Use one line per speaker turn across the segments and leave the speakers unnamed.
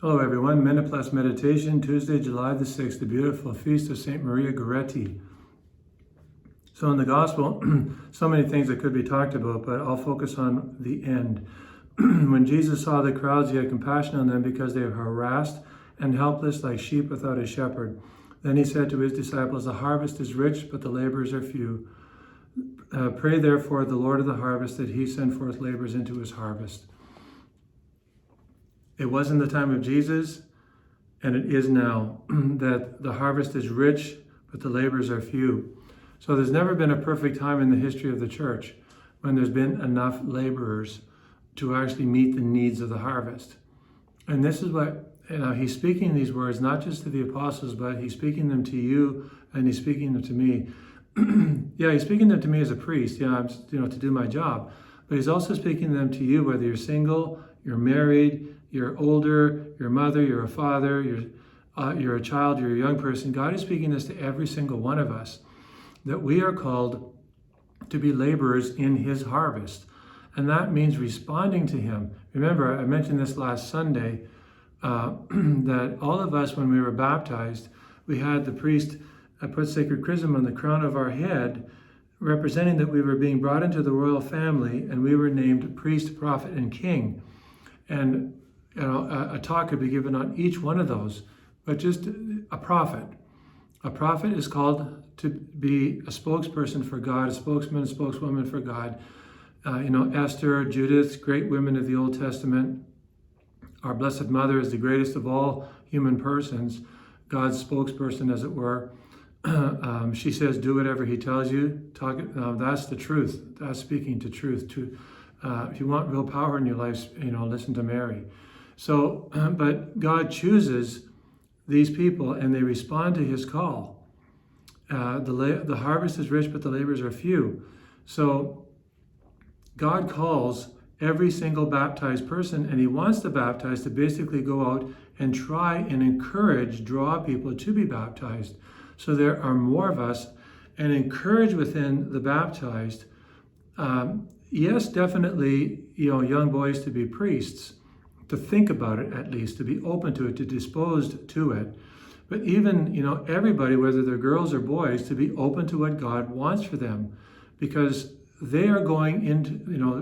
Hello everyone, Minute Plus Meditation, Tuesday, July the 6th, the beautiful feast of St. Maria Goretti. So in the Gospel, so many things that could be talked about, but I'll focus on the end. When Jesus saw the crowds, he had compassion on them because they were harassed and helpless like sheep without a shepherd. Then he said to his disciples, "The harvest is rich, but the laborers are few. Pray therefore the Lord of the harvest that he send forth laborers into his harvest." It was in the time of Jesus, and it is now, that the harvest is rich, but the laborers are few. So there's never been a perfect time in the history of the church when there's been enough laborers to actually meet the needs of the harvest. And this is what, he's speaking these words, not just to the apostles, but he's speaking them to you, and he's speaking them to me. Yeah, he's speaking them to me as a priest, to do my job. But he's also speaking them to you, whether you're single, you're married, you're older, you're a mother, you're a father, you're a child, you're a young person. God is speaking this to every single one of us, that we are called to be laborers in his harvest. And that means responding to him. Remember, I mentioned this last Sunday, that all of us, when we were baptized, we had the priest put sacred chrism on the crown of our head, representing that we were being brought into the royal family, and we were named priest, prophet, and king. And a talk could be given on each one of those, but just a prophet. A prophet is called to be a spokesperson for God, a spokesman, a spokeswoman for God. Esther, Judith, great women of the Old Testament. Our Blessed Mother is the greatest of all human persons, God's spokesperson, as it were. She says, do whatever he tells you. That's the truth. That's speaking to truth. If you want real power in your life, listen to Mary. So, but God chooses these people, and they respond to his call. The harvest is rich, but the laborers are few. So God calls every single baptized person, and he wants the baptized to basically go out and try and encourage, draw people to be baptized. So there are more of us, and encourage within the baptized. Yes, definitely, young boys to be priests, to think about it at least, to be open to it, to disposed to it. But even, everybody, whether they're girls or boys, to be open to what God wants for them. Because they are going into,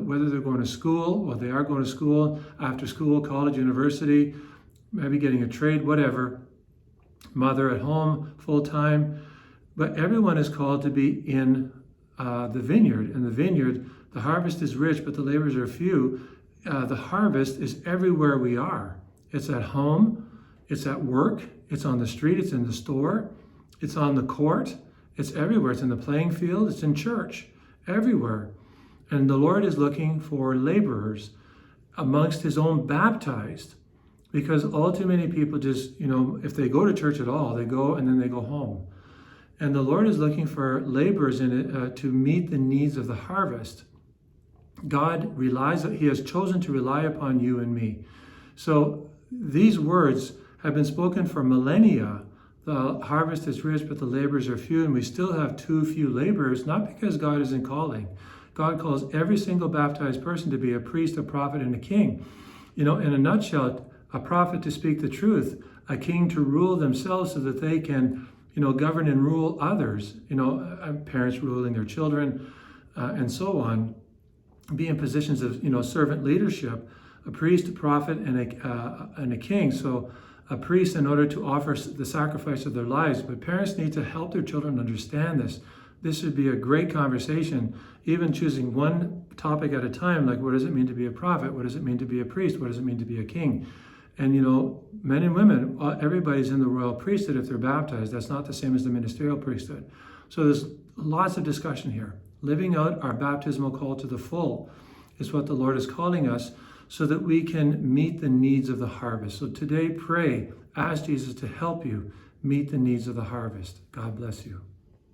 whether they're going to school, or they are going to school, after school, college, university, maybe getting a trade, whatever, mother at home, full-time. But everyone is called to be in the vineyard. In the vineyard, the harvest is rich, but the laborers are few. The harvest is everywhere we are. It's at home, it's at work, it's on the street, it's in the store, it's on the court, it's everywhere. It's in the playing field, it's in church, everywhere. And the Lord is looking for laborers amongst his own baptized, because all too many people just, if they go to church at all, they go and then they go home. And the Lord is looking for laborers in it to meet the needs of the harvest. God he has chosen to rely upon you and me. So these words have been spoken for millennia. The harvest is rich, but the laborers are few, and we still have too few laborers, not because God isn't calling. God calls every single baptized person to be a priest, a prophet, and a king. In a nutshell, a prophet to speak the truth, a king to rule themselves so that they can, govern and rule others, parents ruling their children, and so on. Be in positions of, servant leadership, a priest, a prophet, and a king. So a priest in order to offer the sacrifice of their lives, but parents need to help their children understand this. This would be a great conversation, even choosing one topic at a time, like what does it mean to be a prophet? What does it mean to be a priest? What does it mean to be a king? And, men and women, everybody's in the royal priesthood if they're baptized. That's not the same as the ministerial priesthood. So there's lots of discussion here. Living out our baptismal call to the full is what the Lord is calling us, so that we can meet the needs of the harvest. So today, pray, ask Jesus to help you meet the needs of the harvest. God bless you.